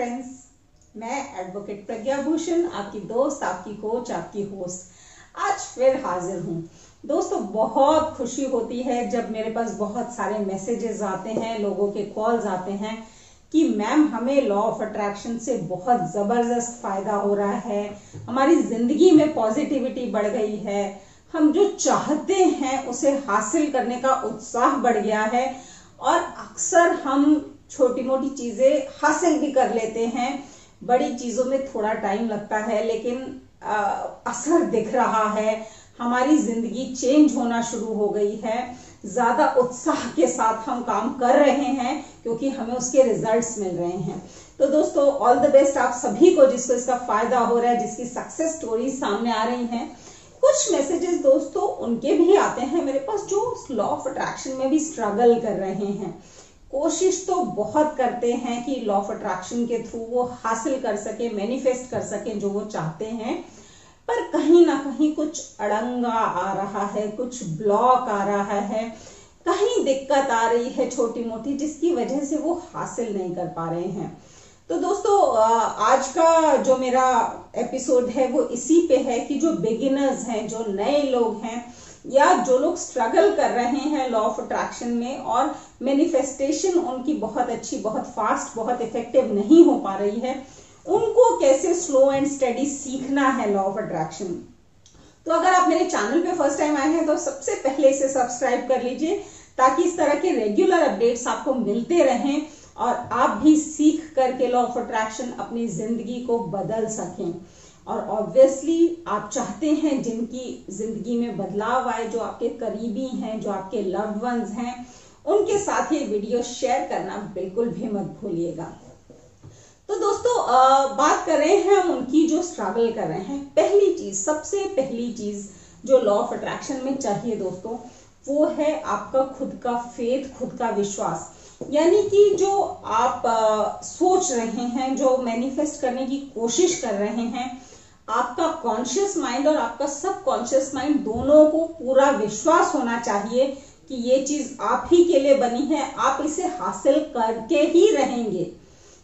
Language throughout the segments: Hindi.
फ्रेंड्स, मैं एडवोकेट प्रज्ञा भूषण, आपकी दोस्त, आपकी कोच, आपकी होस्ट आज फिर हाजिर हूँ। दोस्तों, बहुत खुशी होती है जब मेरे पास बहुत सारे मैसेजेस आते हैं, लोगों के कॉल्स आते हैं कि मैम हमें लॉ ऑफ अट्रैक्शन से बहुत जबरदस्त फायदा हो रहा है, हमारी जिंदगी में पॉजिटिविटी बढ़ गई है, हम जो चाहते हैं उसे हासिल करने का उत्साह बढ़ गया है और अक्सर हम छोटी मोटी चीजें हासिल भी कर लेते हैं। बड़ी चीजों में थोड़ा टाइम लगता है लेकिन असर दिख रहा है, हमारी जिंदगी चेंज होना शुरू हो गई है, ज्यादा उत्साह के साथ हम काम कर रहे हैं क्योंकि हमें उसके रिजल्ट्स मिल रहे हैं। तो दोस्तों, ऑल द बेस्ट आप सभी को जिसको इसका फायदा हो रहा है, जिसकी सक्सेस स्टोरी सामने आ रही हैं। कुछ मैसेजेस दोस्तों उनके भी आते हैं मेरे पास जो लॉ ऑफ अट्रैक्शन में भी स्ट्रगल कर रहे हैं, कोशिश तो बहुत करते हैं कि लॉ ऑफ अट्रैक्शन के थ्रू वो हासिल कर सके, मैनिफेस्ट कर सके जो वो चाहते हैं, पर कहीं ना कहीं कुछ अड़ंगा आ रहा है, कुछ ब्लॉक आ रहा है, कहीं दिक्कत आ रही है छोटी मोटी, जिसकी वजह से वो हासिल नहीं कर पा रहे हैं। तो दोस्तों, आज का जो मेरा एपिसोड है वो इसी पे है कि जो बिगिनर्स हैं, जो नए लोग हैं या जो लोग स्ट्रगल कर रहे हैं लॉ ऑफ अट्रैक्शन में और मैनिफेस्टेशन उनकी बहुत अच्छी, बहुत फास्ट, बहुत इफेक्टिव नहीं हो पा रही है, उनको कैसे स्लो एंड स्टडी सीखना है लॉ ऑफ अट्रैक्शन। तो अगर आप मेरे चैनल पे फर्स्ट टाइम आए हैं तो सबसे पहले इसे सब्सक्राइब कर लीजिए ताकि इस तरह के रेगुलर अपडेट्स आपको मिलते रहें और आप भी सीख करके लॉ ऑफ अट्रैक्शन अपनी जिंदगी को बदल सकें। और ऑब्वियसली आप चाहते हैं जिनकी जिंदगी में बदलाव आए, जो आपके करीबी हैं, जो आपके लव्ड वंस हैं, उनके साथ ये वीडियो शेयर करना बिल्कुल भी मत भूलिएगा। तो दोस्तों, बात कर रहे हैं हम उनकी जो स्ट्रगल कर रहे हैं। पहली चीज, सबसे पहली चीज जो लॉ ऑफ अट्रैक्शन में चाहिए दोस्तों, वो है आपका खुद का फेथ, खुद का विश्वास। यानी कि जो आप सोच रहे हैं, जो मैनिफेस्ट करने की कोशिश कर रहे हैं, आपका कॉन्शियस माइंड और आपका सबकॉन्शियस माइंड दोनों को पूरा विश्वास होना चाहिए कि ये चीज आप ही के लिए बनी है, आप इसे हासिल करके ही रहेंगे।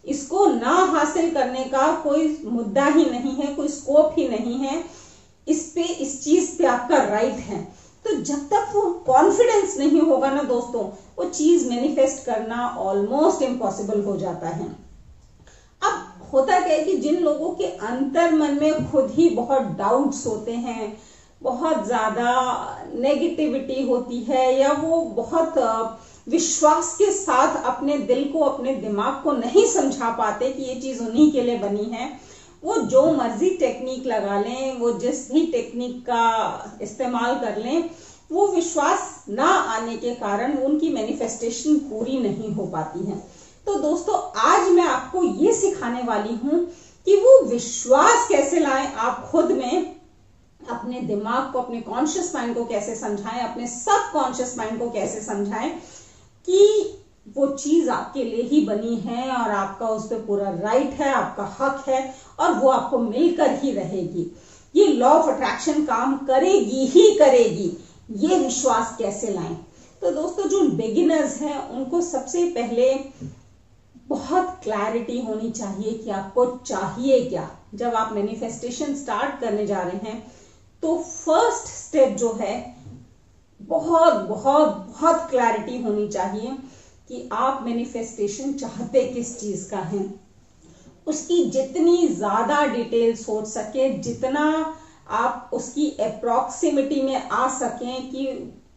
इसको ना हासिल करने का कोई मुद्दा ही नहीं है, कोई स्कोप ही नहीं है, इस चीज पे आपका राइट है। तो जब तक वो कॉन्फिडेंस नहीं होगा ना दोस्तों, वो चीज मैनिफेस्ट करना ऑलमोस्ट इम्पॉसिबल हो जाता है। अब होता क्या है कि जिन लोगों के अंतर मन में खुद ही बहुत डाउट्स होते हैं, बहुत ज्यादा नेगेटिविटी होती है, या वो बहुत विश्वास के साथ अपने दिल को, अपने दिमाग को नहीं समझा पाते कि ये चीज उन्हीं के लिए बनी है, वो जो मर्जी टेक्निक लगा लें, वो जिस भी टेक्निक का इस्तेमाल कर लें, वो विश्वास ना आने के कारण उनकी मैनिफेस्टेशन पूरी नहीं हो पाती है। तो दोस्तों, आज मैं आपको ये सिखाने वाली हूं कि वो विश्वास कैसे लाएं आप खुद में, अपने दिमाग को, अपने कॉन्शियस माइंड को कैसे समझाएं, अपने सब कॉन्शियस माइंड को कैसे समझाएं कि वो चीज आपके लिए ही बनी है और आपका उस पर पूरा राइट है, आपका हक है और वो आपको मिलकर ही रहेगी। ये लॉ ऑफ अट्रैक्शन काम करेगी ही करेगी। ये विश्वास कैसे लाएं? तो दोस्तों, जो बिगिनर्स हैं उनको सबसे पहले बहुत क्लैरिटी होनी चाहिए कि आपको चाहिए क्या। जब आप मैनिफेस्टेशन स्टार्ट करने जा रहे हैं तो फर्स्ट स्टेप जो है, बहुत बहुत बहुत क्लैरिटी होनी चाहिए कि आप मैनिफेस्टेशन चाहते किस चीज का है। उसकी जितनी ज्यादा डिटेल सोच सके, जितना आप उसकी अप्रॉक्सिमिटी में आ सकें कि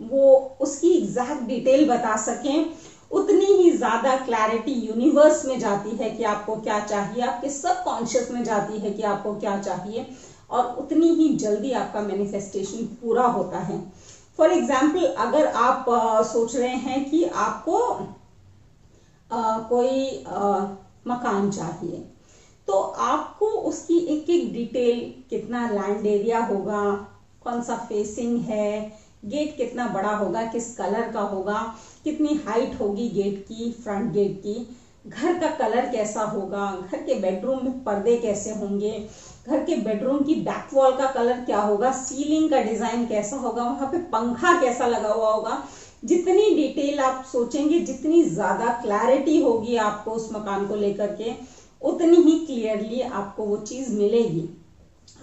वो उसकी एग्जैक्ट डिटेल बता सकें, उतनी ही ज्यादा क्लैरिटी यूनिवर्स में जाती है कि आपको क्या चाहिए, आपके सबकॉन्शियस में जाती है कि आपको क्या चाहिए, और उतनी ही जल्दी आपका मैनिफेस्टेशन पूरा होता है। फॉर एग्जाम्पल, अगर आप सोच रहे हैं कि आपको कोई मकान चाहिए, तो आपको उसकी एक एक डिटेल, कितना लैंड एरिया होगा, कौन सा फेसिंग है, गेट कितना बड़ा होगा, किस कलर का होगा, कितनी हाइट होगी गेट की, फ्रंट गेट की, घर का कलर कैसा होगा, घर के बेडरूम में पर्दे कैसे होंगे, घर के बेडरूम की बैक वॉल का कलर क्या होगा, सीलिंग का डिजाइन कैसा होगा, वहां पे पंखा कैसा लगा हुआ होगा। जितनी डिटेल आप सोचेंगे, जितनी ज्यादा क्लैरिटी होगी आपको उस मकान को लेकर के, उतनी ही क्लियरली आपको वो चीज मिलेगी।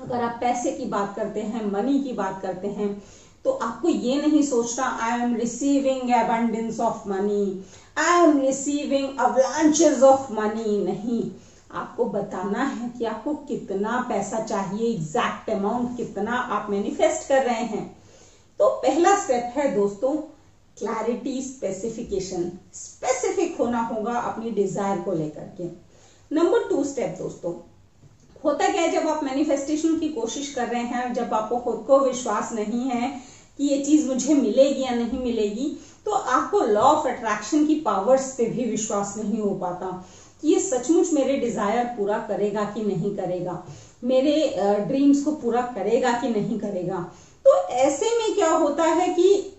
अगर आप पैसे की बात करते हैं, मनी की बात करते हैं, तो आपको ये नहीं सोचना I am receiving abundance of money, I am receiving avalanches of money. नहीं, आपको बताना है कि आपको कितना पैसा चाहिए, एग्जैक्ट अमाउंट कितना आप मैनिफेस्ट कर रहे हैं। तो पहला स्टेप है दोस्तों क्लैरिटी, स्पेसिफिकेशन। स्पेसिफिक होना होगा अपनी डिजायर को लेकर के। नंबर 2 स्टेप दोस्तों, होता क्या है जब आप मैनिफेस्टेशन की कोशिश कर रहे हैं, जब आपको खुद को विश्वास नहीं है कि ये चीज मुझे मिलेगी या नहीं मिलेगी, तो आपको लॉ ऑफ अट्रैक्शन की पावर्स पे भी विश्वास नहीं हो पाता कि ये सचमुच मेरे डिजायर पूरा करेगा कि नहीं करेगा, मेरे ड्रीम्स को पूरा करेगा कि नहीं करेगा। तो ऐसे में क्या होता है कि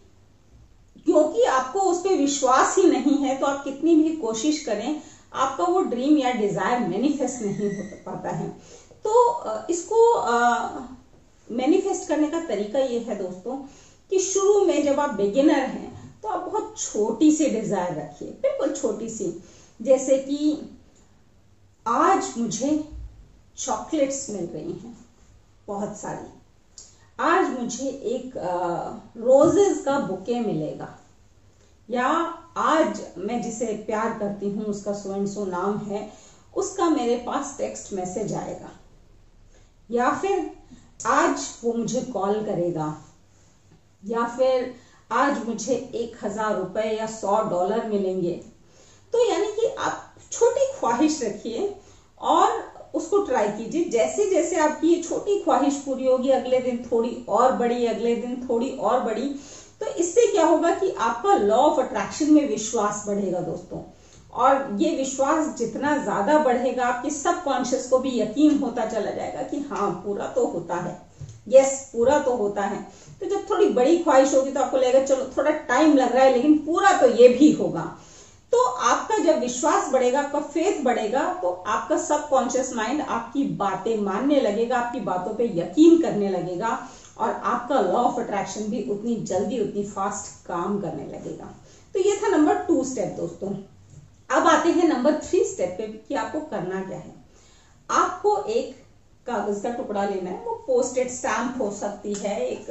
क्योंकि आपको उस पर विश्वास ही नहीं है, तो आप कितनी भी कोशिश करें आपका वो ड्रीम या डिजायर मैनिफेस्ट नहीं हो पाता है। तो इसको मैनिफेस्ट करने का तरीका ये है दोस्तों कि शुरू में जब आप बिगिनर हैं तो आप बहुत छोटी सी डिजायर रखिए, बिल्कुल छोटी सी। जैसे कि आज मुझे चॉकलेट्स मिल रही हैं बहुत सारी, आज मुझे एक रोजेस का बुके मिलेगा, या आज मैं जिसे प्यार करती हूँ उसका सो एंड सो नाम है, उसका मेरे पास टेक्स्ट मैसेज आएगा, या फिर आज वो मुझे कॉल करेगा, या फिर आज मुझे 1000 रुपए या $100 मिलेंगे। तो यानी कि आप छोटी ख्वाहिश रखिए और उसको ट्राई कीजिए। जैसे जैसे आपकी ये छोटी ख्वाहिश पूरी होगी, अगले दिन थोड़ी और बड़ी, अगले दिन थोड़ी और बड़ी, तो इससे क्या होगा कि आपका लॉ ऑफ अट्रैक्शन में विश्वास बढ़ेगा दोस्तों। और ये विश्वास जितना ज्यादा बढ़ेगा, आपके सबकॉन्शियस को भी यकीन होता चला जाएगा कि हाँ पूरा तो होता है, यस पूरा तो होता है। तो जब थोड़ी बड़ी ख्वाहिश होगी तो आपको लगेगा चलो थोड़ा टाइम लग रहा है लेकिन पूरा तो ये भी होगा। तो आपका जब विश्वास बढ़ेगा, आपका फेथ बढ़ेगा, तो आपका सबकॉन्शियस माइंड आपकी बातें मानने लगेगा, आपकी बातों पे यकीन करने लगेगा, और आपका लॉ ऑफ अट्रैक्शन भी उतनी जल्दी, उतनी फास्ट काम करने लगेगा। तो ये था नंबर 2 स्टेप दोस्तों। अब आते हैं नंबर 3 स्टेप पे कि आपको करना क्या है। आपको एक कागज का टुकड़ा लेना है, वो पोस्टेड स्टैम्प हो सकती है, एक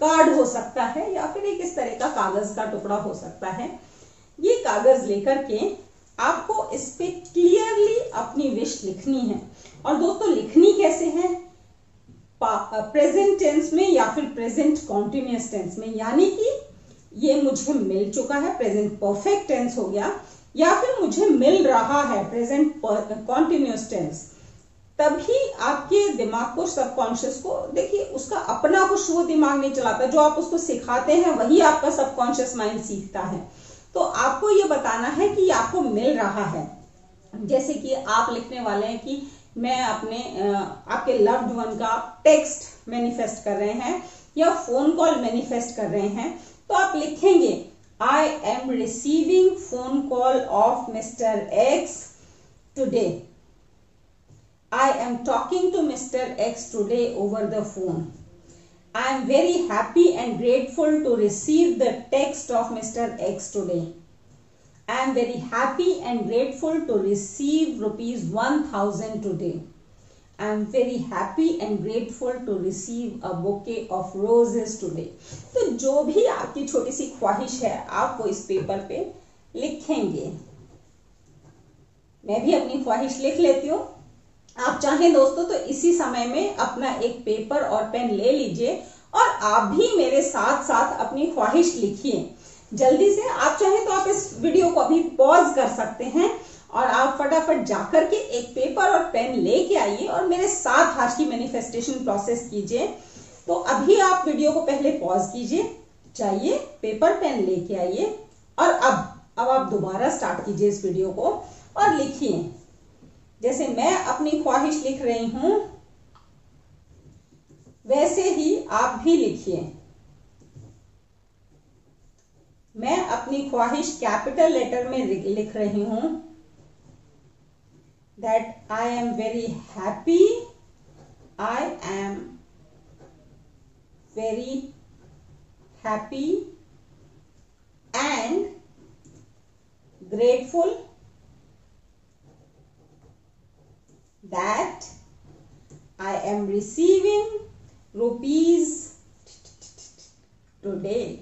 कार्ड हो सकता है, या फिर एक इस तरह का कागज का टुकड़ा हो सकता है। ये कागज लेकर के आपको इस पे क्लियरली अपनी विश लिखनी है। और दोस्तों लिखनी कैसे है, प्रेजेंट टेंस में या फिर प्रेजेंट कॉन्टिन्यूअस टेंस में, यानी कि ये मुझे मिल चुका है, प्रेजेंट परफेक्ट टेंस हो गया, या फिर मुझे मिल रहा है, प्रेजेंट कॉन्टिन्यूअस टेंस। तभी आपके दिमाग को, सबकॉन्शियस को, देखिए उसका अपना कुछ वो दिमाग नहीं चलाता, जो आप उसको सिखाते हैं वही आपका सबकॉन्शियस माइंड सीखता है। तो आपको ये बताना है कि आपको मिल रहा है। जैसे कि आप लिखने वाले हैं कि मैं अपने आपके लव्ड वन का टेक्स्ट मैनिफेस्ट कर रहे हैं या फोन कॉल मैनिफेस्ट कर रहे हैं, तो आप लिखेंगे I am receiving phone call of mister x today, I am talking to Mr. X today over the phone. I am very happy and grateful to receive the text of Mr. X today. I am very happy and grateful to receive rupees 1000 today. I am very happy and grateful to receive a bouquet of roses today. तो जो भी आपकी छोटी सी ख्वाहिश है आप वो इस पेपर पे लिखेंगे। मैं भी अपनी ख्वाहिश लिख लेती हूँ। आप चाहें दोस्तों तो इसी समय में अपना एक पेपर और पेन ले लीजिए और आप भी मेरे साथ साथ अपनी ख्वाहिश लिखिए जल्दी से। आप चाहें तो आप इस वीडियो को अभी पॉज कर सकते हैं और आप फटाफट जाकर के एक पेपर और पेन लेके आइए और मेरे साथ आज की मैनिफेस्टेशन प्रोसेस कीजिए। तो अभी आप वीडियो को पहले पॉज कीजिए, जाइए पेपर पेन लेके आइए और अब आप दोबारा स्टार्ट कीजिए इस वीडियो को और लिखिए। जैसे मैं अपनी ख्वाहिश लिख रही हूं वैसे ही आप भी लिखिए। मैं अपनी ख्वाहिश कैपिटल लेटर में लिख रही हूं, that I am very happy, I am very happy and grateful that I am receiving rupees today.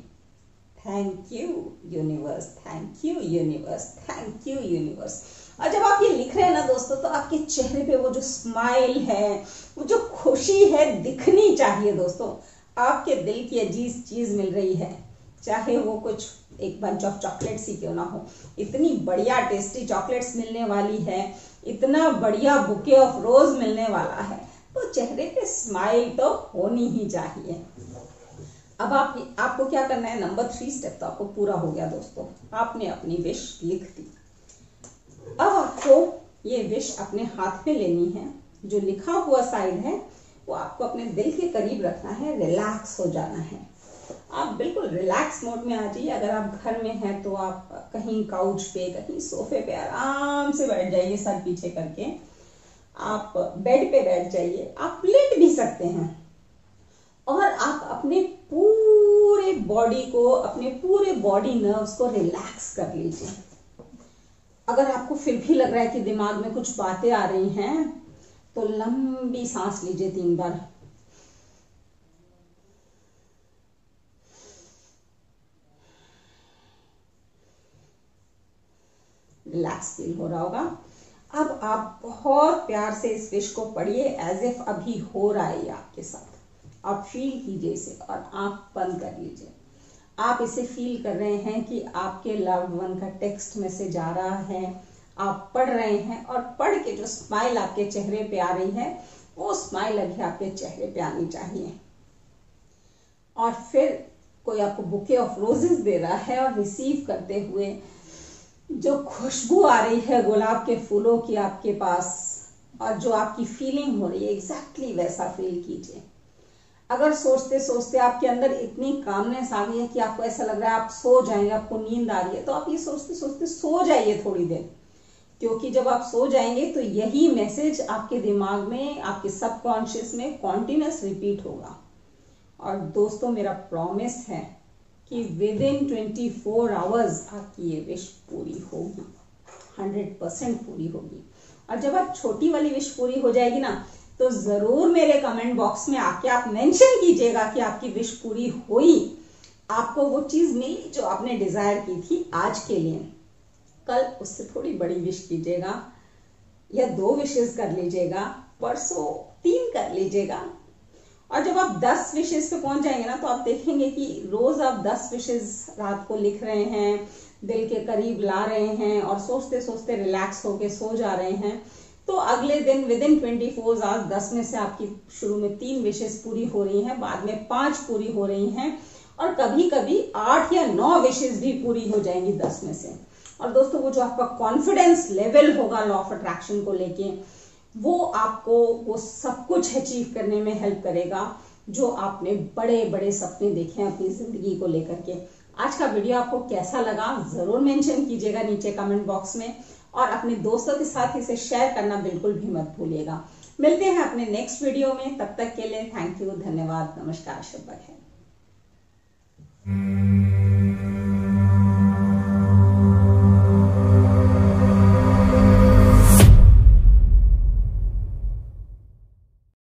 Thank you universe, thank you universe, thank you universe। और जब आप ये लिख रहे हैं ना दोस्तों, तो आपके चेहरे पे वो जो स्माइल है, वो जो खुशी है दिखनी चाहिए दोस्तों। आपके दिल की अजीज चीज मिल रही है, चाहे वो कुछ एक बंच ऑफ चॉकलेट्स ही क्यों ना हो। इतनी बढ़िया टेस्टी चॉकलेट्स मिलने वाली है, इतना बढ़िया बुके ऑफ रोज मिलने वाला है, तो चेहरे पे स्माइल तो होनी ही चाहिए। अब आपको क्या करना है, नंबर 3 स्टेप तो आपको पूरा हो गया दोस्तों। आपने अपनी विश लिख दी। अब आपको ये विश अपने हाथ में लेनी है। जो लिखा हुआ साइड है वो आपको अपने दिल के करीब रखना है, रिलैक्स हो जाना है। आप बिल्कुल रिलैक्स मोड में आ जाइए। अगर आप घर में हैं तो आप कहीं काउच पे, कहीं सोफे पे आराम से बैठ जाइए, सर पीछे करके। आप बेड पे बैठ जाइए, आप लेट भी सकते हैं, और आप अपने पूरे बॉडी को, अपने पूरे बॉडी नर्व्स को रिलैक्स कर लीजिए। अगर आपको फिर भी लग रहा है कि दिमाग में कुछ बातें आ रही हैं, तो लंबी सांस लीजिए 3 बार। रिलैक्स फील हो रहा होगा। अब आप बहुत प्यार से इस विश को पढ़िए, एज इफ अभी हो रहा है आपके साथ। आप फील कीजिए इसे और आंख बंद कर लीजिए। आप इसे फील कर रहे हैं कि आपके लव्ड वन का टेक्स्ट मैसेज आ रहा है, आप पढ़ रहे हैं, और पढ़ के जो स्माइल आपके चेहरे पे आ रही है, वो स्माइल अभी आपके चेहरे पे आनी चाहिए। और फिर कोई आपको बुके ऑफ रोजेस दे रहा है, और रिसीव करते हुए जो खुशबू आ रही है गुलाब के फूलों की आपके पास, और जो आपकी फीलिंग हो रही है, एग्जैक्टली वैसा फील कीजिए। अगर सोचते सोचते आपके अंदर इतनी कामनेस आ गई है कि आपको ऐसा लग रहा है आप सो जाएंगे, आपको नींद आ रही है, तो आप ये सोचते सोचते सो जाइए थोड़ी देर। क्योंकि जब आप सो जाएंगे तो यही मैसेज आपके दिमाग में, आपके सबकॉन्शियस में कॉन्टिन्यूस रिपीट होगा। और दोस्तों मेरा प्रॉमिस है कि विद इन 24 आवर्स आपकी ये विश पूरी होगी, 100% पूरी होगी। और जब आप छोटी वाली विश पूरी हो जाएगी ना, तो जरूर मेरे कमेंट बॉक्स में आके आप मेंशन कीजिएगा कि आपकी विश पूरी हुई, आपको वो चीज मिली जो आपने डिजायर की थी आज के लिए। कल उससे थोड़ी बड़ी विश कीजिएगा, या 2 विशेस कर लीजिएगा, परसों 3 कर लीजिएगा। और जब आप 10 विशेस पे पहुंच जाएंगे ना, तो आप देखेंगे कि रोज आप 10 विशेस रात को लिख रहे हैं, दिल के करीब ला रहे हैं, और सोचते सोचते रिलैक्स होके सो जा रहे हैं। तो अगले दिन विद इन 24 आवर्स 10 में से आपकी शुरू में 3 विशेस पूरी हो रही हैं, बाद में 5 पूरी हो रही हैं, और कभी कभी 8 या 9 विशेस भी पूरी हो जाएंगी 10 में से। और दोस्तों वो जो आपका कॉन्फिडेंस लेवल होगा लॉ ऑफ अट्रैक्शन को लेके, वो आपको वो सब कुछ अचीव करने में हेल्प करेगा जो आपने बड़े बड़े सपने देखे हैं अपनी जिंदगी को लेकर के। आज का वीडियो आपको कैसा लगा जरूर मेंशन कीजिएगा नीचे कमेंट बॉक्स में, और अपने दोस्तों के साथ इसे शेयर करना बिल्कुल भी मत भूलिएगा। मिलते हैं अपने नेक्स्ट वीडियो में, तब तक के लिए थैंक यू, धन्यवाद, नमस्कार, शुभ है।